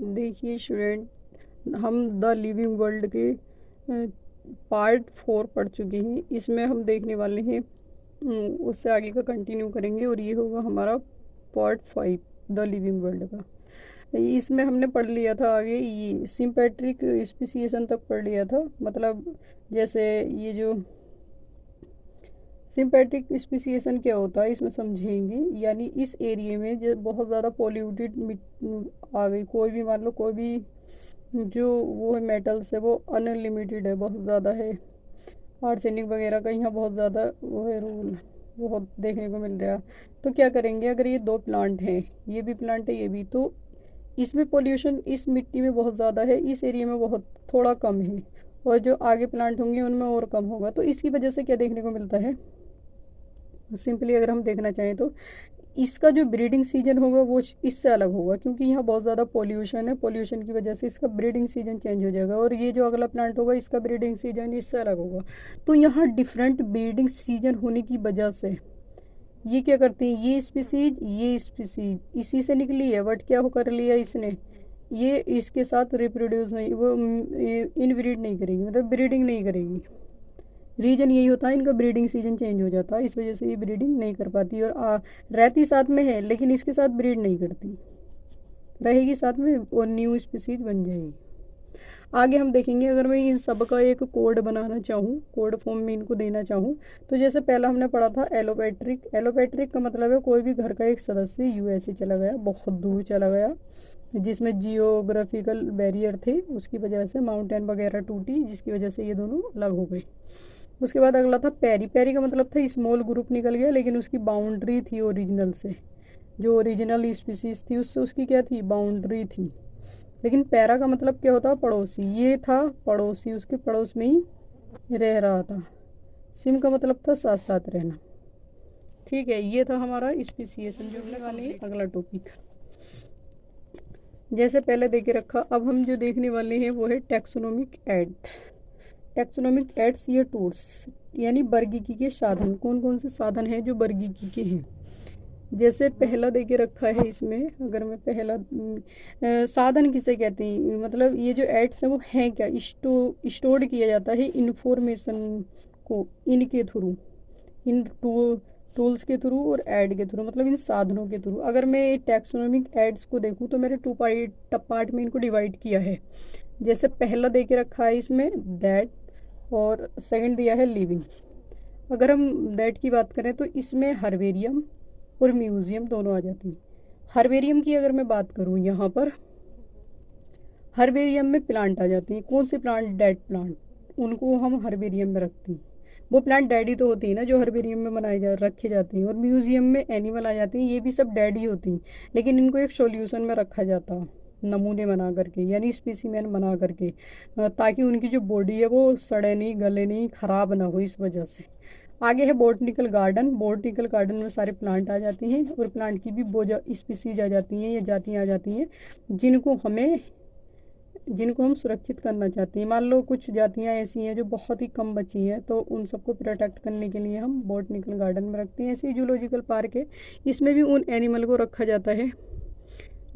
देखिए स्टूडेंट, हम the living world के पार्ट 4 पढ़ चुके हैं। इसमें हम देखने वाले हैं, उससे आगे का कंटिन्यू करेंगे और ये होगा हमारा पार्ट 5 द लिविंग वर्ल्ड का। इसमें हमने पढ़ लिया था आगे, ये सिंपैट्रिक स्पीसीएशन तक पढ़ लिया था। मतलब जैसे ये जो सिंपैट्रिक स्पीसीएशन क्या होता है इसमें समझेंगे। यानी इस एरिया में जो बहुत ज़्यादा पॉल्यूटेड आ गई, कोई भी मान लो, कोई भी जो वो है मेटल्स है वो अनलिमिटेड है, बहुत ज़्यादा है। आर्सेनिक वगैरह का यहाँ बहुत ज़्यादा वो है रूल, बहुत देखने को मिल रहा है। तो क्या करेंगे, अगर ये दो प्लांट हैं, ये भी प्लांट है ये भी, तो इसमें पोल्यूशन इस मिट्टी में बहुत ज़्यादा है, इस एरिया में बहुत थोड़ा कम है, और जो आगे प्लांट होंगे उनमें और कम होगा। तो इसकी वजह से क्या देखने को मिलता है, सिंपली अगर हम देखना चाहें तो इसका जो ब्रीडिंग सीजन होगा वो इससे अलग होगा, क्योंकि यहाँ बहुत ज़्यादा पॉल्यूशन है। पॉल्यूशन की वजह से इसका ब्रीडिंग सीजन चेंज हो जाएगा, और ये जो अगला प्लांट होगा इसका ब्रीडिंग सीजन इससे अलग होगा। तो यहाँ डिफरेंट ब्रीडिंग सीजन होने की वजह से ये क्या करती है, ये स्पीसीज इसी से निकली है, बट क्या हो कर लिया इसने, ये इसके साथ रिप्रोड्यूस नहीं, वो इनब्रीड नहीं करेगी, मतलब ब्रीडिंग नहीं करेगी। रीजन यही होता है, इनका ब्रीडिंग सीजन चेंज हो जाता है, इस वजह से ये ब्रीडिंग नहीं कर पाती। और रहती साथ में है लेकिन इसके साथ ब्रीड नहीं करती, रहेगी साथ में और न्यू स्पीसीज बन जाएगी। आगे हम देखेंगे, अगर मैं इन सब का एक कोड बनाना चाहूँ, कोड फॉर्म में इनको देना चाहूँ, तो जैसे पहला हमने पढ़ा था एलोपैट्रिक। एलोपैट्रिक का मतलब है कोई भी घर का एक सदस्य यूएसए चला गया, बहुत दूर चला गया, जिसमें जियोग्राफिकल बैरियर थे, उसकी वजह से माउंटेन वगैरह टूटी, जिसकी वजह से ये दोनों अलग हो गए। उसके बाद अगला था पैरी। पैरी का मतलब था स्मॉल ग्रुप निकल गया, लेकिन उसकी बाउंड्री थी ओरिजिनल से, जो ओरिजिनल स्पीसीज थी उससे उसकी क्या थी, बाउंड्री थी। लेकिन पैरा का मतलब क्या होता है, पड़ोसी। ये था पड़ोसी, उसके पड़ोस में ही रह रहा था। सिम का मतलब था साथ साथ रहना। ठीक है, ये था हमारा स्पीसीएशन जो हमने वाले हैं। अगला टॉपिक जैसे पहले देखे रखा, अब हम जो देखने वाले हैं वो है टैक्सोनोमिक एड्स। टैक्सोनोमिक एड्स ये टूल्स, यानी वर्गीकी के साधन। कौन कौन से साधन हैं जो वर्गीकी के हैं। जैसे पहला देके रखा है इसमें, अगर मैं पहला साधन किसे कहते हैं, मतलब ये जो एड्स हैं वो हैं क्या, स्टोर्ड किया जाता है इंफॉर्मेशन को इनके थ्रू, इन टूल्स के थ्रू और ऐड के थ्रू, मतलब इन साधनों के थ्रू। अगर मैं टैक्सोनोमिक एड्स को देखूँ तो मैंने टू पार्ट में इनको डिवाइड किया है। जैसे पहला दे के रखा है इसमें दैट, और सेकंड दिया है लिविंग। अगर हम दैट की बात करें तो इसमें हर्बेरियम और म्यूजियम दोनों आ जाती हैं। हर्बेरियम की अगर मैं बात करूँ, यहाँ पर हर्बेरियम में प्लांट आ जाती हैं। कौन से प्लांट, डेड प्लांट, उनको हम हर्बेरियम में रखते हैं। वो प्लांट डैडी तो होती है ना जो हर्बेरियम में रखे जाते हैं। और म्यूजियम में एनिमल आ जाते हैं, ये भी सब डैडी होती हैं, लेकिन इनको एक सॉल्यूशन में रखा जाता है, नमूने बना करके, यानी स्पेसिमेन बना करके, ताकि उनकी जो बॉडी है वो सड़े नहीं, गले नहीं, खराब ना हो, इस वजह से। आगे है बोटनिकल गार्डन। बोटनिकल गार्डन में सारे प्लांट आ जाते हैं, और प्लांट की भी स्पीसीज आ जाती हैं या जातियाँ आ जाती हैं, जिनको हम सुरक्षित करना चाहते हैं। मान लो कुछ जातियाँ ऐसी हैं जो बहुत ही कम बची हैं, तो उन सबको प्रोटेक्ट करने के लिए हम बोटनिकल गार्डन में रखते हैं। ऐसे ही जूलॉजिकल पार्क है, इसमें भी उन एनिमल को रखा जाता है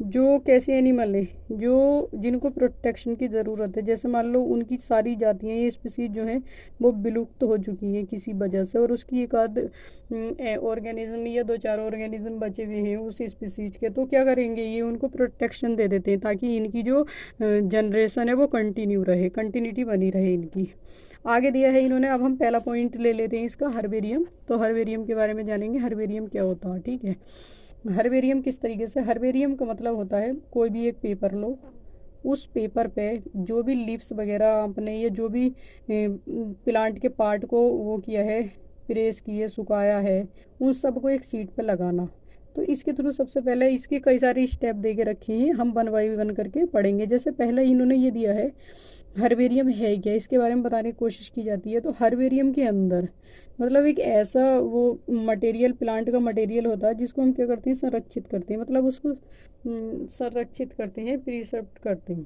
जो कैसे एनिमल है, जो जिनको प्रोटेक्शन की ज़रूरत है। जैसे मान लो उनकी सारी जातियाँ, ये स्पीसीज जो हैं वो विलुप्त हो चुकी हैं किसी वजह से, और उसकी एक आध ऑर्गेनिज्म या दो चार ऑर्गेनिज्म बचे हुए हैं उस स्पीसीज के, तो क्या करेंगे, ये उनको प्रोटेक्शन दे देते हैं, ताकि इनकी जो जनरेशन है वो कंटिन्यू रहे, कंटिन्यूटी बनी रहे इनकी। आगे दिया है इन्होंने, अब हम पहला पॉइंट ले लेते हैं इसका, हर्बेरियम। तो हर्बेरियम के बारे में जानेंगे, हर्बेरियम क्या होता है। ठीक है, हर्बेरियम किस तरीके से, हर्बेरियम का मतलब होता है कोई भी एक पेपर लो, उस पेपर पे जो भी लीव्स वगैरह आपने, या जो भी प्लांट के पार्ट को वो किया है, प्रेस किए, सुखाया है, उन सबको एक शीट पे लगाना। तो इसके थ्रू सबसे पहले इसके कई सारे स्टेप दे के रखे हैं, हम वन बाई वन करके पढ़ेंगे। जैसे पहले इन्होंने ये दिया है हर्बेरियम है क्या, इसके बारे में बताने की कोशिश की जाती है। तो हर्बेरियम के अंदर मतलब एक ऐसा वो मटेरियल, प्लांट का मटेरियल होता है जिसको हम क्या करते हैं, संरक्षित करते हैं, मतलब उसको संरक्षित करते हैं, प्रिजर्व करते हैं।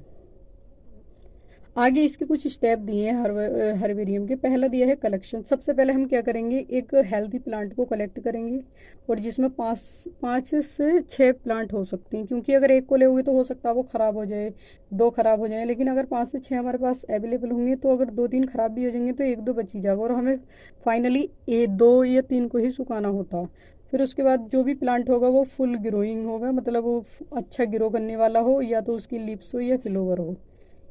आगे इसके कुछ स्टेप दिए हैं हर्बेरियम के। पहला दिया है कलेक्शन। सबसे पहले हम क्या करेंगे, एक हेल्दी प्लांट को कलेक्ट करेंगे, और जिसमें पाँच पाँच से छः प्लांट हो सकते हैं, क्योंकि अगर एक को लेोगे तो हो सकता है वो ख़राब हो जाए, दो ख़राब हो जाए, लेकिन अगर 5 से 6 हमारे पास अवेलेबल होंगे तो अगर 2-3 ख़राब भी हो जाएंगे तो 1-2 बच ही जाएगा, और हमें फाइनली 2 या 3 को ही सुखाना होता। फिर उसके बाद जो भी प्लांट होगा वो फुल ग्रोइंग होगा, मतलब वो अच्छा ग्रो करने वाला हो, या तो उसकी लीव्स हो या फ्लावर हो,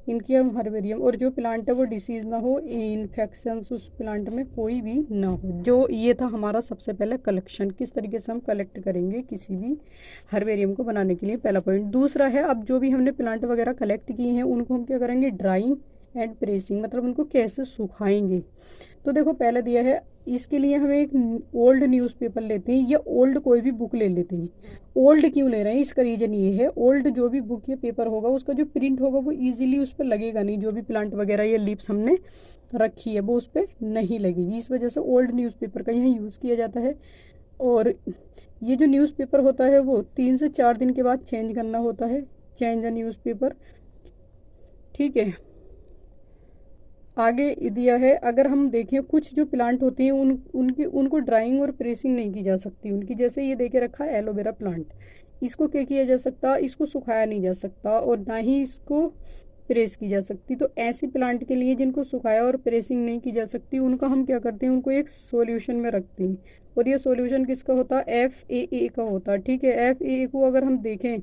इनकी हम हर्बेरियम। और जो प्लांट है वो डिसीज ना हो, इन्फेक्शंस उस प्लांट में कोई भी ना हो। जो ये था हमारा सबसे पहले कलेक्शन, किस तरीके से हम कलेक्ट करेंगे किसी भी हर्बेरियम को बनाने के लिए, पहला पॉइंट। दूसरा है, अब जो भी हमने प्लांट वगैरह कलेक्ट किए हैं उनको हम क्या करेंगे, ड्राइंग एंड प्रेसिंग, मतलब उनको कैसे सुखाएंगे। तो देखो पहले दिया है, इसके लिए हमें एक ओल्ड न्यूज़पेपर लेते हैं, या ओल्ड कोई भी बुक ले लेते हैं। ओल्ड क्यों ले रहे हैं, इसका रीज़न ये है, ओल्ड जो भी बुक या पेपर होगा उसका जो प्रिंट होगा वो इजीली उस पर लगेगा नहीं, जो भी प्लांट वगैरह या लीव्स हमने रखी है वो उस पर नहीं लगेगी, इस वजह से ओल्ड न्यूज़पेपर का यहाँ यूज़ किया जाता है। और ये जो न्यूज़पेपर होता है वो 3 से 4 दिन के बाद चेंज करना होता है, चेंज द न्यूज़पेपर, ठीक है। आगे दिया है, अगर हम देखें कुछ जो प्लांट होते हैं उनको ड्राइंग और प्रेसिंग नहीं की जा सकती उनकी, जैसे ये देके रखा है एलोवेरा प्लांट, इसको क्या किया जा सकता, इसको सुखाया नहीं जा सकता और ना ही इसको प्रेस की जा सकती। तो ऐसे प्लांट के लिए जिनको सुखाया और प्रेसिंग नहीं की जा सकती उनका हम क्या करते हैं, उनको एक सॉल्यूशन में रखते हैं, और ये सॉल्यूशन किसका होता है, FAA का होता है, ठीक है। FAA को अगर हम देखें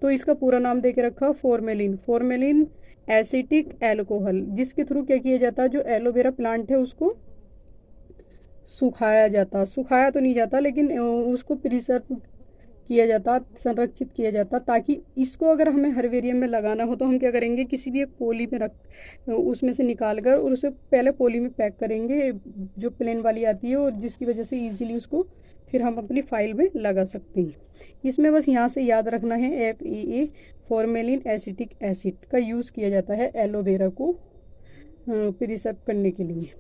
तो इसका पूरा नाम दे के रखा फॉर्मेलिन, फॉर्मेलिन एसिटिक एल्कोहल, जिसके थ्रू क्या किया जाता है, जो एलोवेरा प्लांट है उसको सुखाया जाता, सुखाया तो नहीं जाता लेकिन उसको प्रिजर्व किया जाता, संरक्षित किया जाता, ताकि इसको अगर हमें हर्बेरियम में लगाना हो तो हम क्या करेंगे, किसी भी एक पोली में रख उसमें से निकाल कर और उसे पहले पोली में पैक करेंगे जो प्लेन वाली आती है, और जिसकी वजह से इजीली उसको फिर हम अपनी फाइल में लगा सकते हैं। इसमें बस यहाँ से याद रखना है, FAA फॉर्मेलिन एसिटिक एसिड का यूज़ किया जाता है एलोवेरा को प्रिजर्व करने के लिए।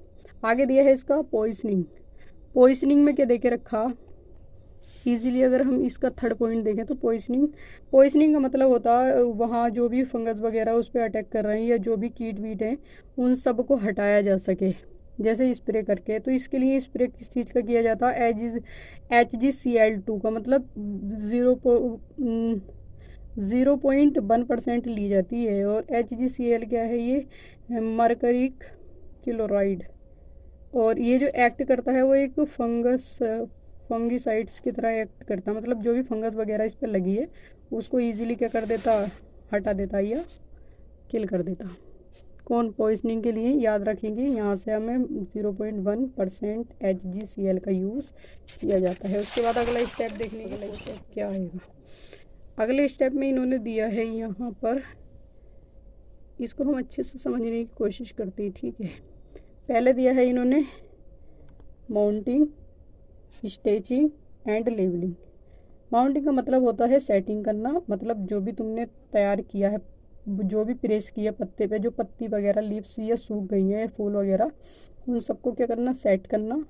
आगे दिया है इसका पॉइजनिंग। पॉइजनिंग में क्या देके रखा, इजीली अगर हम इसका थर्ड पॉइंट देखें तो पॉइजनिंग का मतलब होता है वहाँ जो भी फंगस वगैरह उस पर अटैक कर रहे हैं या जो भी कीट वीट हैं उन सब को हटाया जा सके, जैसे स्प्रे करके। तो इसके लिए स्प्रे किस चीज़ का किया जाता है, HgCl2 का, मतलब 0.1% ली जाती है। और HgCl क्या है, ये मरकरिक क्लोराइड, और ये जो एक्ट करता है वो एक फंगिसाइड्स की तरह एक्ट करता है, मतलब जो भी फंगस वगैरह इस पर लगी है उसको इजीली क्या कर देता, हटा देता या किल कर देता। कौन, पॉइजनिंग के लिए याद रखेंगे, यहाँ से हमें 0.1% HgCl का यूज़ किया जाता है। उसके बाद अगला स्टेप देखने, अगला स्टेप क्या आएगा। अगले स्टेप में इन्होंने दिया है यहाँ पर, इसको हम अच्छे से समझने की कोशिश करते हैं, ठीक है। पहले दिया है इन्होंने mounting, stitching and labelling. Mounting का मतलब होता है सेटिंग करना, मतलब जो भी तुमने तैयार किया है, जो भी प्रेस किया पत्ते पे, जो पत्ती वगैरह लीव्स या सूख गई हैं फूल वगैरह, उन सबको क्या करना, सेट करना,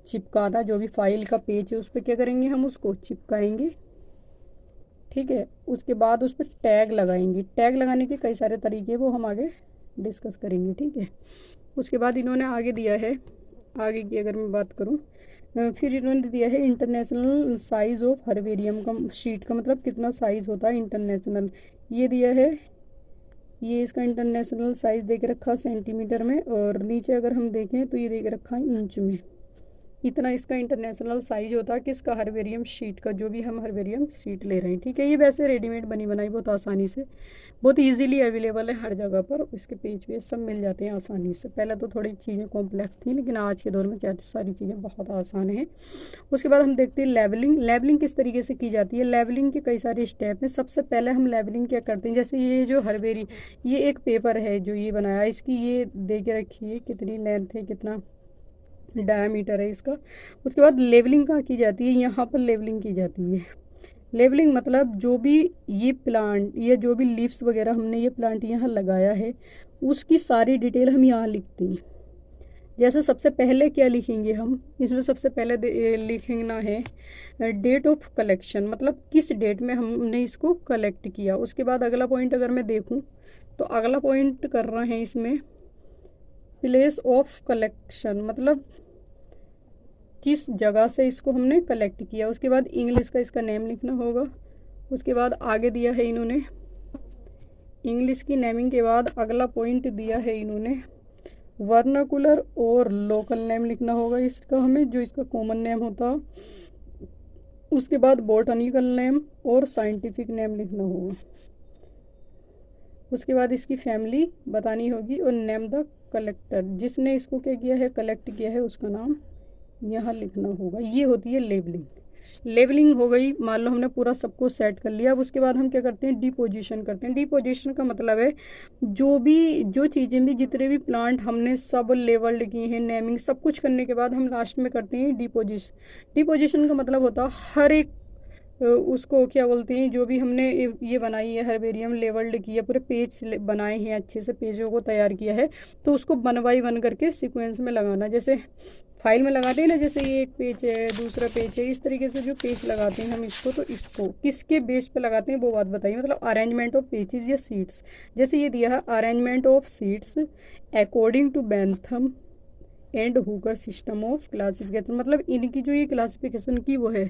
चिपकाना। जो भी फाइल का पेज है उस पर क्या करेंगे, हम उसको चिपकाएंगे, ठीक है। उसके बाद उस पर टैग लगाएंगे। टैग लगाने के कई सारे तरीके वो हम आगे डिस्कस करेंगे, ठीक है। उसके बाद इन्होंने आगे दिया है, आगे की अगर मैं बात करूँ, फिर इन्होंने दिया है इंटरनेशनल साइज़ ऑफ हर्बेरियम का शीट का, मतलब कितना साइज़ होता है इंटरनेशनल, ये दिया है। ये इसका इंटरनेशनल साइज़ दे के रखा सेंटीमीटर में, और नीचे अगर हम देखें तो ये दे के रखा है इंच में। इतना इसका इंटरनेशनल साइज होता है किसका, हर्बेरियम शीट का, जो भी हम हर्बेरियम शीट ले रहे हैं, ठीक है। ये वैसे रेडीमेड बनी बनाई बहुत आसानी से, बहुत इजीली अवेलेबल है हर जगह पर, इसके पेज वेज सब मिल जाते हैं आसानी से। पहले तो थोड़ी चीज़ें कॉम्प्लेक्स थी, लेकिन आज के दौर में क्या सारी चीज़ें बहुत आसान हैं। उसके बाद हम देखते हैं लेवलिंग। लेवलिंग किस तरीके से की जाती है, लेवलिंग के कई सारे स्टेप हैं। सबसे पहले हम लेवलिंग क्या करते हैं, जैसे ये जो हर्बेरी, ये एक पेपर है जो ये बनाया, इसकी ये दे के रखी है कितनी लेंथ है, कितना डायामीटर है इसका। उसके बाद लेवलिंग कहाँ की जाती है, यहाँ पर लेवलिंग की जाती है। लेवलिंग मतलब जो भी ये प्लांट या जो भी लीव्स वगैरह हमने ये प्लांट यहाँ लगाया है उसकी सारी डिटेल हम यहाँ लिखते हैं। जैसे सबसे पहले क्या लिखेंगे हम, इसमें सबसे पहले लिखना है डेट ऑफ कलेक्शन, मतलब किस डेट में हमने इसको कलेक्ट किया। उसके बाद अगला पॉइंट अगर मैं देखूँ तो अगला पॉइंट कर रहे हैं इसमें प्लेस ऑफ कलेक्शन, मतलब किस जगह से इसको हमने कलेक्ट किया। उसके बाद इंग्लिश का इसका नेम लिखना होगा। उसके बाद आगे दिया है इन्होंने इंग्लिश की नेमिंग के बाद अगला पॉइंट दिया है इन्होंने वर्नाकुलर और लोकल नेम लिखना होगा इसका हमें, जो इसका कॉमन नेम होता। उसके बाद बोटनिकल नेम और साइंटिफिक नेम लिखना होगा। उसके बाद इसकी फैमिली बतानी होगी और नेम द कलेक्टर, जिसने इसको क्या किया है, कलेक्ट किया है, उसका नाम यहाँ लिखना होगा। ये होती है लेबलिंग। लेबलिंग हो गई, मान लो हमने पूरा सब कुछ सेट कर लिया। अब उसके बाद हम क्या करते हैं, डिपोजिशन करते हैं। डिपोजिशन का मतलब है जो चीज़ें भी, जितने भी प्लांट हमने सब लेवल्ड किए हैं, नेमिंग सब कुछ करने के बाद हम लास्ट में करते हैं डिपोजिशन। डिपोजिशन का मतलब होता है हर एक उसको क्या बोलते हैं, जो भी हमने ये बनाई है हर्बेरियम, लेवल्ड किया, पूरे पेज बनाए हैं, अच्छे से पेजों को तैयार किया है, तो उसको वन बाई वन करके सीक्वेंस में लगाना। जैसे फाइल में लगाते हैं ना, जैसे ये एक पेज है, दूसरा पेज है, इस तरीके से जो पेज लगाते हैं हम इसको, तो इसको किसके बेस पे लगाते हैं वो बात बताइए। मतलब अरेंजमेंट ऑफ पेजेस या सीट्स। जैसे ये दिया है arrangement of sheets according to Bentham and Hooker system of classification, मतलब इनकी जो ये क्लासिफिकेशन की वो है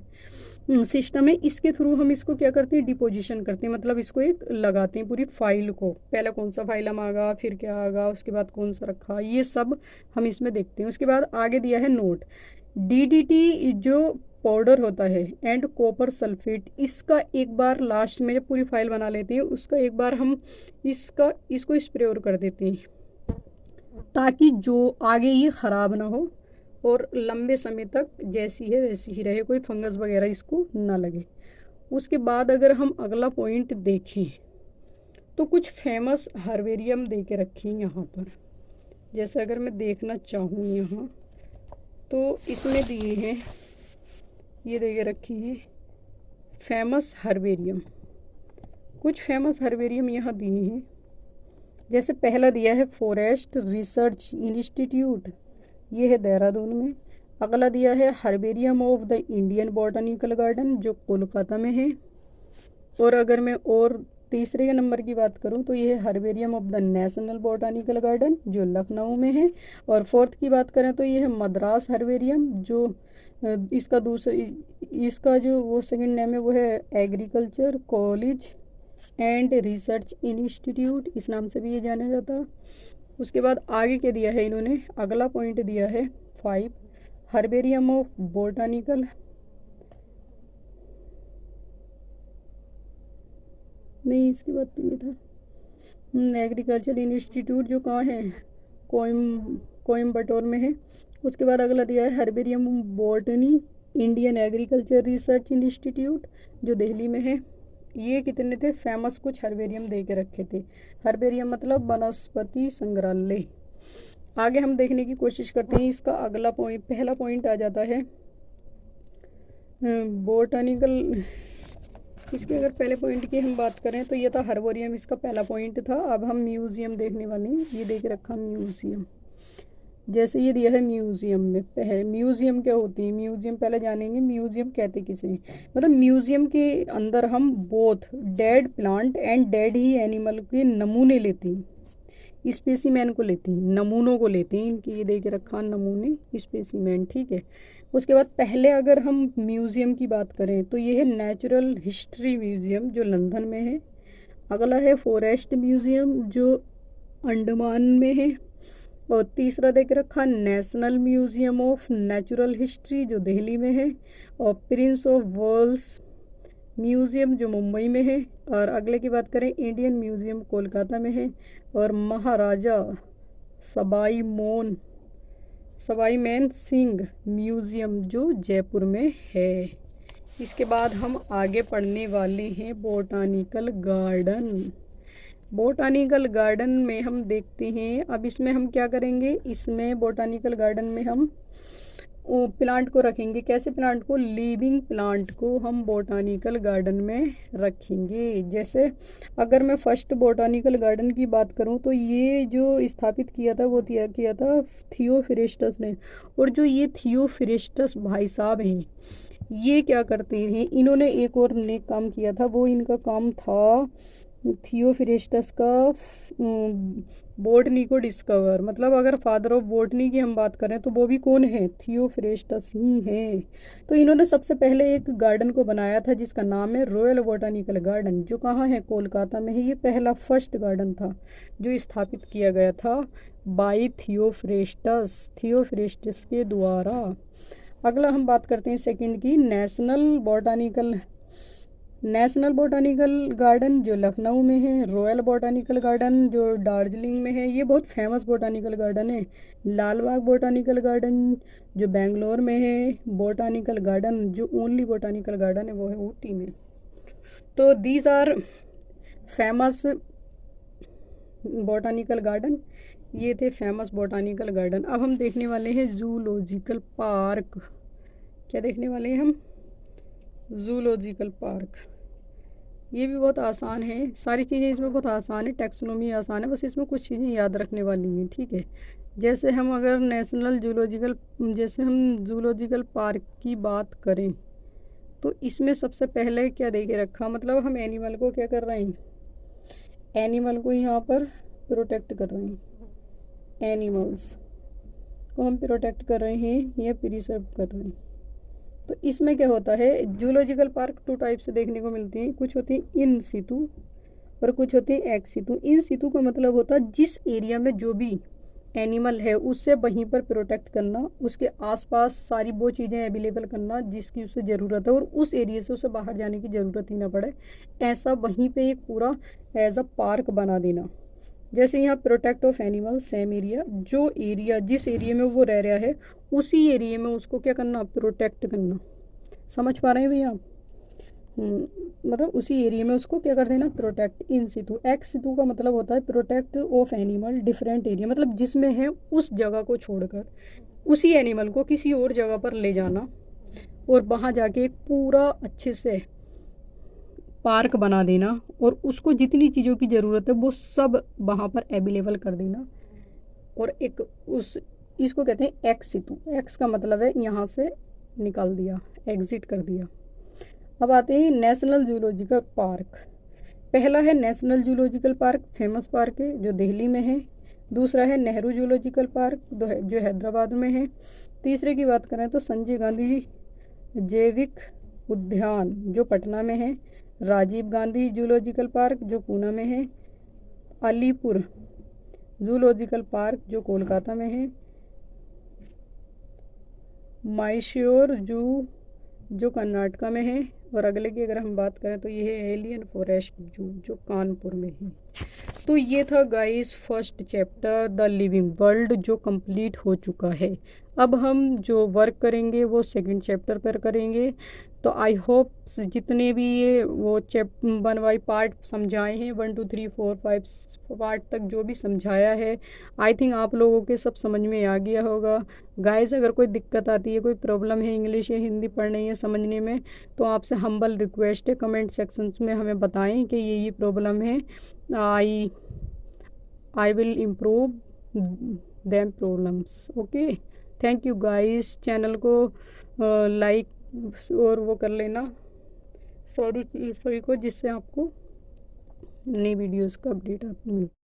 सिस्टम है, इसके थ्रू हम इसको क्या करते हैं, डिपोजिशन करते हैं। मतलब इसको एक लगाते हैं पूरी फाइल को, पहले कौन सा फाइल हम आगा, फिर क्या आगा, उसके बाद कौन सा रखा, ये सब हम इसमें देखते हैं। उसके बाद आगे दिया है नोट DDT जो पाउडर होता है एंड कॉपर सल्फेट, इसका एक बार लास्ट में जब पूरी फाइल बना लेते हैं उसका एक बार हम इसको स्प्रे कर देते हैं, ताकि जो आगे ये ख़राब ना हो और लंबे समय तक जैसी है वैसी ही रहे, कोई फंगस वगैरह इसको ना लगे। उसके बाद अगर हम अगला पॉइंट देखें तो कुछ फेमस हर्बेरियम दे के रखे हैं यहाँ पर। जैसे अगर मैं देखना चाहूँ यहाँ, तो इसमें दिए हैं, ये दे के रखी है फेमस हर्बेरियम। कुछ फेमस हर्बेरियम यहाँ दिए हैं। जैसे पहला दिया है फॉरेस्ट रिसर्च इंस्टीट्यूट, ये है देहरादून में। अगला दिया है herbarium of the Indian botanical garden, जो कोलकाता में है। और अगर मैं और तीसरे के नंबर की बात करूं तो ये है herbarium of the national botanical garden, जो लखनऊ में है। और फोर्थ की बात करें तो ये है मद्रास हर्बेरियम, जो इसका जो वो सेकंड नेम है वो है agriculture college and research institute, इस नाम से भी ये जाना जाता है। उसके बाद आगे क्या दिया है इन्होंने, अगला पॉइंट दिया है 5 हर्बेरियम ऑफ बोटानिकल, नहीं इसके बाद तो ये था एग्रीकल्चर इंस्टीट्यूट, जो कहाँ है, कोयम्बटूर में है। उसके बाद अगला दिया है herbarium botany Indian agriculture research institute, जो दिल्ली में है। ये कितने थे फेमस, कुछ हर्बेरियम दे के रखे थे। हर्बेरियम मतलब वनस्पति संग्रहालय। आगे हम देखने की कोशिश करते हैं। इसका अगला पॉइंट, पहला पॉइंट आ जाता है बोटानिकल। इसके अगर पहले पॉइंट की हम बात करें तो ये था हर्बेरियम, इसका पहला पॉइंट था। अब हम म्यूजियम देखने वाले हैं। ये दे के रखा म्यूजियम, जैसे ये दिया है म्यूजियम में। पहले म्यूजियम क्या होती है, म्यूजियम पहले जानेंगे म्यूजियम कहते किसे हैं। मतलब म्यूजियम के अंदर हम both dead plant and dead he animal के नमूने लेते हैं, स्पेसीमेन को लेते हैं, नमूनों को लेते हैं इनकी। ये दे के रखा नमूने, स्पेसीमेन, ठीक है। उसके बाद पहले अगर हम म्यूजियम की बात करें तो ये है नेचुरल हिस्ट्री म्यूजियम, जो लंदन में है। अगला है फॉरेस्ट म्यूजियम, जो अंडमान में है। और तीसरा देख रखा national museum of natural history, जो दिल्ली में है। और प्रिंस ऑफ वेल्स म्यूजियम, जो मुंबई में है। और अगले की बात करें इंडियन म्यूजियम, कोलकाता में है। और महाराजा सवाई मान सिंह म्यूजियम, जो जयपुर में है। इसके बाद हम आगे पढ़ने वाले हैं बोटानिकल गार्डन। बोटानिकल गार्डन में हम देखते हैं, अब इसमें हम क्या करेंगे, इसमें बोटानिकल गार्डन में हम प्लांट को रखेंगे। कैसे प्लांट को, लिविंग प्लांट को हम बोटानिकल गार्डन में रखेंगे। जैसे अगर मैं फर्स्ट बोटानिकल गार्डन की बात करूं तो ये जो स्थापित किया था वो किया था थियोफ्रिस्टस ने। और जो ये थियोफ्रिस्टस भाई साहब हैं, ये क्या करते हैं, इन्होंने एक और नेक काम किया था। वो इनका काम था थियोफ्रेस्टस का बोटनी को डिस्कवर, मतलब अगर फादर ऑफ बोटनी की हम बात करें तो वो भी कौन है, थियोफ्रेस्टस ही है। तो इन्होंने सबसे पहले एक गार्डन को बनाया था जिसका नाम है रॉयल बोटानिकल गार्डन, जो कहाँ है, कोलकाता में है। ये पहला फर्स्ट गार्डन था जो स्थापित किया गया था बाई थियोफ्रेस्टस के द्वारा। अगला हम बात करते हैं सेकंड की, नेशनल बॉटनिकल गार्डन जो लखनऊ में है, रॉयल बॉटनिकल गार्डन जो दार्जिलिंग में है, ये बहुत फेमस बॉटनिकल गार्डन है। लाल बाग बॉटनिकल गार्डन जो बेंगलोर में है, बॉटनिकल गार्डन जो ओनली बॉटनिकल गार्डन है वो है ऊटी में। तो these are famous botanical garden, ये थे फेमस बॉटनिकल गार्डन। अब हम देखने वाले हैं जूलॉजिकल पार्क। क्या देखने वाले हैं हम, जूलॉजिकल पार्क। ये भी बहुत आसान है, सारी चीज़ें इसमें बहुत आसान है, टैक्सोनॉमी आसान है, बस इसमें कुछ चीज़ें याद रखने वाली हैं, ठीक है। जैसे हम अगर जैसे हम जूलॉजिकल पार्क की बात करें तो इसमें सबसे पहले क्या दे के रखा, मतलब हम एनिमल को क्या कर रहे हैं, एनिमल को यहाँ पर प्रोटेक्ट कर रहे हैं, एनिमल्स को हम प्रोटेक्ट कर रहे हैं या प्रिजर्व कर रहे हैं। तो इसमें क्या होता है, जूलॉजिकल पार्क टू टाइप से देखने को मिलती हैं, कुछ होती हैं इन सितु और कुछ होती है एक्स सितु। इन सितु का मतलब होता है जिस एरिया में जो भी एनिमल है उससे वहीं पर प्रोटेक्ट करना, उसके आसपास सारी वो चीज़ें अवेलेबल करना जिसकी उसे ज़रूरत है और उस एरिया से उसे बाहर जाने की ज़रूरत ही ना पड़े, ऐसा वहीं पे एक पूरा एज अ पार्क बना देना। जैसे यहाँ protect of animal same area, जो एरिया जिस एरिया में वो रह रहा है उसी एरिया में उसको क्या करना, प्रोटेक्ट करना। समझ पा रहे हैं भैया आप? मतलब उसी एरिया में उसको क्या कर देना, प्रोटेक्ट। इन सितु, एक्स सितु का मतलब होता है protect of animal different area, मतलब जिसमें है उस जगह को छोड़कर उसी एनिमल को किसी और जगह पर ले जाना और वहाँ जाके एक पूरा अच्छे से पार्क बना देना और उसको जितनी चीज़ों की ज़रूरत है वो सब वहाँ पर अवेलेबल कर देना। और एक उस इसको कहते हैं एक्स सितु। एक्स का मतलब है यहाँ से निकाल दिया, एग्जिट कर दिया। अब आते हैं नेशनल जूलॉजिकल पार्क। पहला है national zoological park, famous park है जो दिल्ली में है। दूसरा है नेहरू जूलॉजिकल पार्क जो हैदराबाद में है। तीसरे की बात करें तो संजय गांधी जैविक उद्यान जो पटना में है। राजीव गांधी जूलॉजिकल पार्क जो पूना में है। अलीपुर जूलॉजिकल पार्क जो कोलकाता में है। मैसूर जू जो कर्नाटका में है। और अगले की अगर हम बात करें तो ये है एलियन फॉरेस्ट जू जो कानपुर में है। तो ये था guys first chapter the living world जो कंप्लीट हो चुका है। अब हम जो वर्क करेंगे वो सेकंड चैप्टर पर करेंगे। तो आई होप जितने भी ये वो वन बाई पार्ट समझाए हैं, 1 2 3 4 5 पार्ट तक जो भी समझाया है, आई थिंक आप लोगों के सब समझ में आ गया होगा। गाइस अगर कोई दिक्कत आती है, कोई प्रॉब्लम है इंग्लिश या हिंदी पढ़ने या समझने में, तो आपसे हम्बल रिक्वेस्ट है कमेंट सेक्शन में हमें बताएं कि ये प्रॉब्लम है। I will improve them problems. Okay, thank you guys. Channel को लाइक और वो कर लेना सॉरी को, जिससे आपको नई वीडियोस का अपडेट मिले।